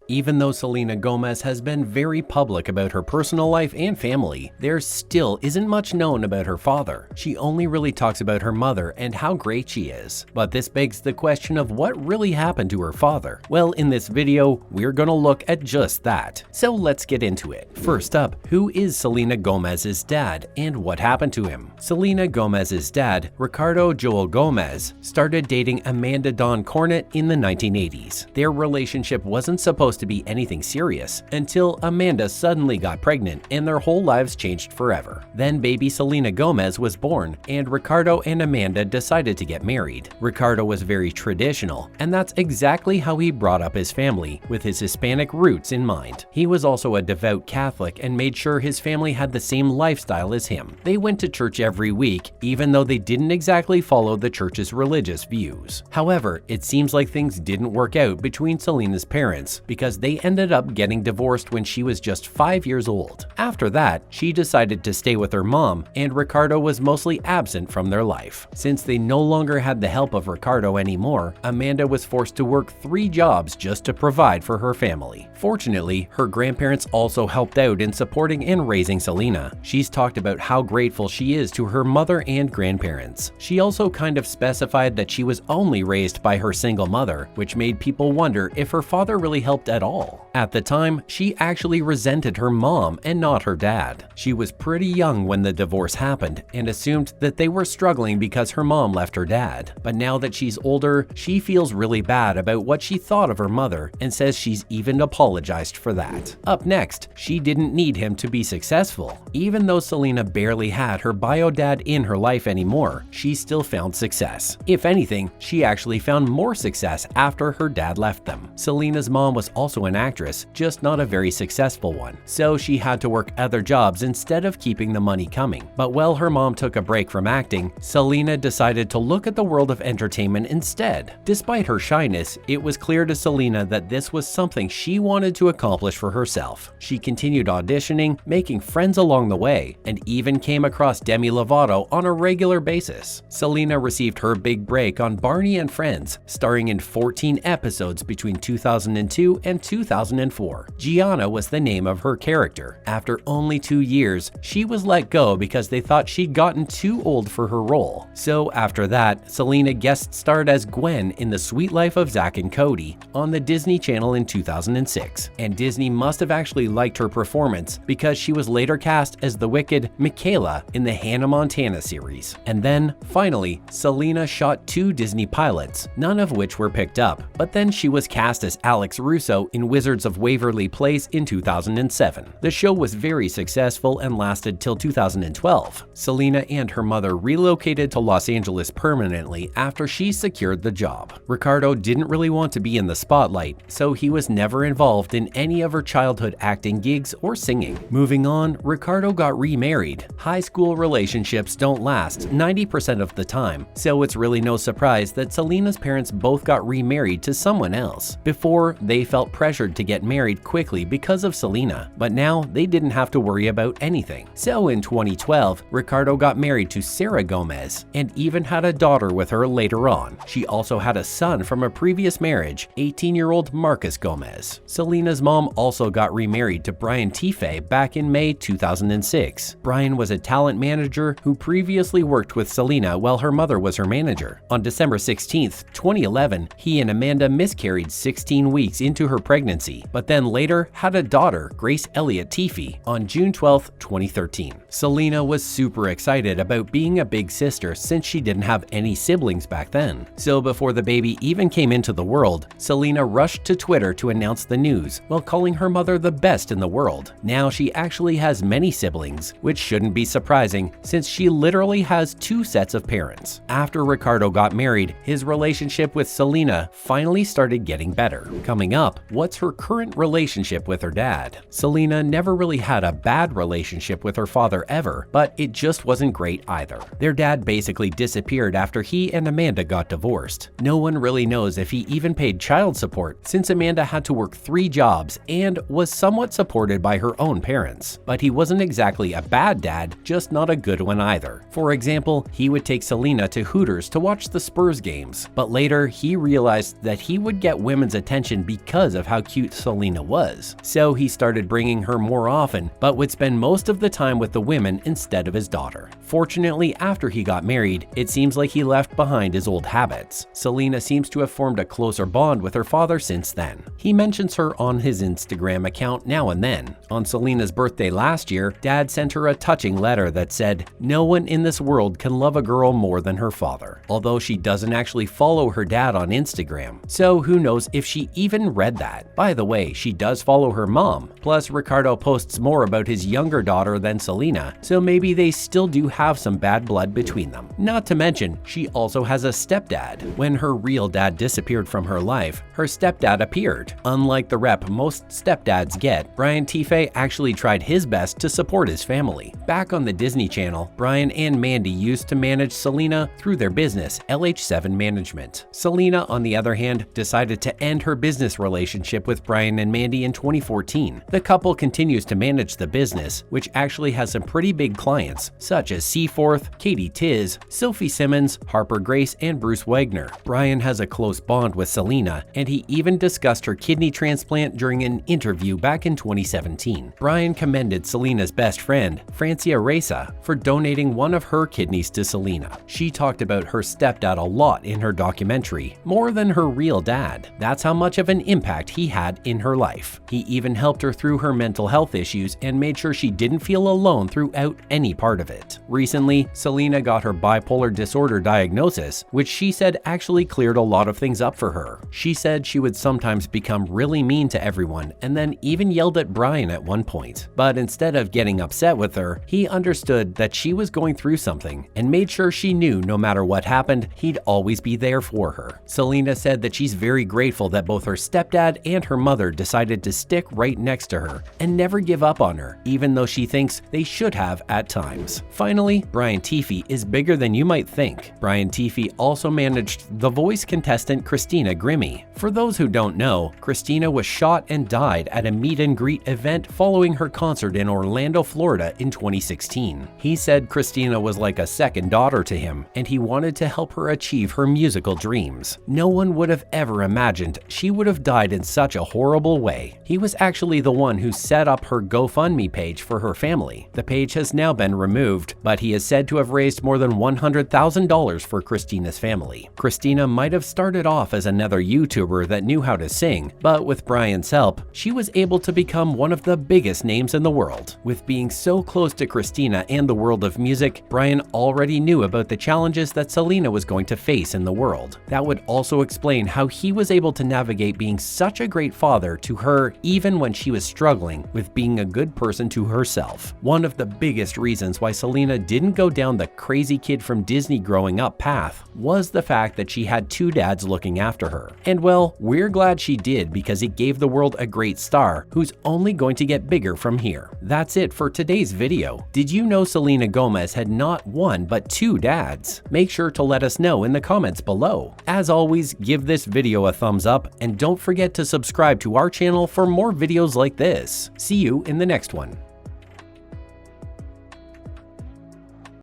Even though Selena Gomez has been very public about her personal life and family, there still isn't much known about her father. She only really talks about her mother and how great she is. But this begs the question of what really happened to her father. Well, in this video, we're gonna look at just that. So let's get into it. First up, who is Selena Gomez's dad and what happened to him? Selena Gomez's dad, Ricardo Joel Gomez, started dating Amanda Dawn Cornett in the 1980s. Their relationship wasn't supposed to be anything serious until Amanda suddenly got pregnant and their whole lives changed forever. Then baby Selena Gomez was born and Ricardo and Amanda decided to get married. Ricardo was very traditional, and that's exactly how he brought up his family, with his Hispanic roots in mind. He was also a devout Catholic and made sure his family had the same lifestyle as him. They went to church every week, even though they didn't exactly follow the church's religious views. However, it seems like things didn't work out between Selena's parents because they ended up getting divorced when she was just 5 years old. After that, she decided to stay with her mom, and Ricardo was mostly absent from their life. Since they no longer had the help of Ricardo anymore, Amanda was forced to work 3 jobs just to provide for her family. Fortunately, her grandparents also helped out in supporting and raising Selena. She's talked about how grateful she is to her mother and grandparents. She also kind of specified that she was only raised by her single mother, which made people wonder if her father really helped at all. At the time, she actually resented her mom and not her dad. She was pretty young when the divorce happened and assumed that they were struggling because her mom left her dad. But now that she's older, she feels really bad about what she thought of her mother and says she's even apologized for that. Up next, she didn't need him to be successful. Even though Selena barely had her bio dad in her life anymore, she still found success. If anything, she actually found more success after her dad left them. Selena's mom was also an actress, just not a very successful one, so she had to work other jobs instead of keeping the money coming. But while her mom took a break from acting, Selena decided to look at the world of entertainment instead. Despite her shyness, it was clear to Selena that this was something she wanted to accomplish for herself. She continued auditioning, making friends along the way, and even came across Demi Lovato on a regular basis. Selena received her big break on Barney and Friends, starring in 14 episodes between 2002 and 2004. Gianna was the name of her character. After only 2 years, she was let go because they thought she'd gotten too old for her role. So after that, Selena guest starred as Gwen in The Sweet Life of Zack and Cody on the Disney Channel in 2006. And Disney must have actually liked her performance because she was later cast as the wicked Michaela in the Hannah Montana series. And then, finally, Selena shot 2 Disney pilots, none of which were picked up, but then she was cast as Alex Russo in Wizards of Waverly Place in 2007. The show was very successful and lasted till 2012. Selena and her mother relocated to Los Angeles permanently after she secured the job. Ricardo didn't really want to be in the spotlight, so he was never involved in any of her childhood acting gigs or singing. Moving on, Ricardo got remarried. High school relationships don't last 90% of the time, so it's really no surprise that Selena's parents both got remarried to someone else. Before, they felt pressured to get married quickly because of Selena, but now they didn't have to worry about anything. So in 2012, Ricardo got married to Sarah Gomez and even had a daughter with her later on. She also had a son from a previous marriage, 18-year-old Marcus Gomez. Selena's mom also got remarried to Brian Tife back in May 2006. Brian was a talent manager who previously worked with Selena while her mother was her manager. On December 16, 2011, he and Amanda miscarried 16 weeks into her pregnancy, but then later had a daughter, Grace Elliott Tife, on June 12, 2013. Selena was super excited about being a big sister since she didn't have any siblings back then. So before the baby even came into the world, Selena rushed to Twitter to announce the news while calling her mother the best in the world. Now she actually has many siblings, which shouldn't be surprising since she literally has 2 sets of parents. After Ricardo got married, his relationship with Selena finally started getting better. Coming up, what's her current relationship with her dad? Selena never really had a bad relationship with her father ever, but it just wasn't great either. Their dad basically disappeared after he and Amanda got divorced. No one really knows if he even paid child support since Amanda had to work 3 jobs and was somewhat supported by her own parents. But he wasn't exactly a bad dad, just not a good one either. For example, he would take Selena to Hooters to watch the Spurs games, but later he realized that he would get women's attention because because of how cute Selena was. So he started bringing her more often, but would spend most of the time with the women instead of his daughter. Fortunately, after he got married, it seems like he left behind his old habits. Selena seems to have formed a closer bond with her father since then. He mentions her on his Instagram account now and then. On Selena's birthday last year, Dad sent her a touching letter that said, "No one in this world can love a girl more than her father," although she doesn't actually follow her dad on Instagram. So who knows if she even read that. By the way, she does follow her mom. Plus, Ricardo posts more about his younger daughter than Selena, so maybe they still do have some bad blood between them. Not to mention, she also has a stepdad. When her real dad disappeared from her life, her stepdad appeared. Unlike the rep most stepdads get, Brian Tife actually tried his best to support his family. Back on the Disney Channel, Brian and Mandy used to manage Selena through their business, LH7 Management. Selena, on the other hand, decided to end her business relationship with Brian and Mandy in 2014. The couple continues to manage the business, which actually has some pretty big clients, such as Seaforth, Katie Tiz, Sophie Simmons, Harper Grace, and Bruce Wagner. Brian has a close bond with Selena, and he even discussed her kidney transplant during an interview back in 2017. Brian commended Selena's best friend, Francia Reza, for donating one of her kidneys to Selena. She talked about her stepdad a lot in her documentary, more than her real dad. That's how much of an impact he had in her life. He even helped her through her mental health issues and made sure she didn't feel alone throughout any part of it. Recently, Selena got her bipolar disorder diagnosis, which she said actually cleared a lot of things up for her. She said she would sometimes become really mean to everyone and then even yelled at Brian at one point. But instead of getting upset with her, he understood that she was going through something and made sure she knew no matter what happened, he'd always be there for her. Selena said that she's very grateful that both her stepdad and her mother decided to stick right next to her and never give up on her, even though she thinks they should have at times. Finally, Brian Tife is bigger than you might think. Brian Tife also managed The Voice contestant Christina Grimmie. For those who don't know, Christina was shot and died at a meet and greet event following her concert in Orlando, Florida in 2016. He said Christina was like a second daughter to him, and he wanted to help her achieve her musical dreams. No one would have ever imagined she would have died in such a horrible way. He was actually the one who set up her GoFundMe page for her family. The page has now been removed, but he is said to have raised more than $100,000 for Christina's family. Christina might have started off as another YouTuber that knew how to sing, but with Brian's help, she was able to become one of the biggest names in the world. With being so close to Christina and the world of music, Brian already knew about the challenges that Selena was going to face in the world. That would also explain how he was able to navigate being such a great father to her even when she was struggling with being a good person to herself. One of the biggest reasons why Selena didn't go down the crazy kid from Disney growing up path was the fact that she had two dads looking after her. And well, we're glad she did because it gave the world a great star who's only going to get bigger from here. That's it for today's video. Did you know Selena Gomez had not one but two dads? Make sure to let us know in the comments below. As always, give this video a thumbs up and don't forget to subscribe to our channel for more videos like this. See you in the next one.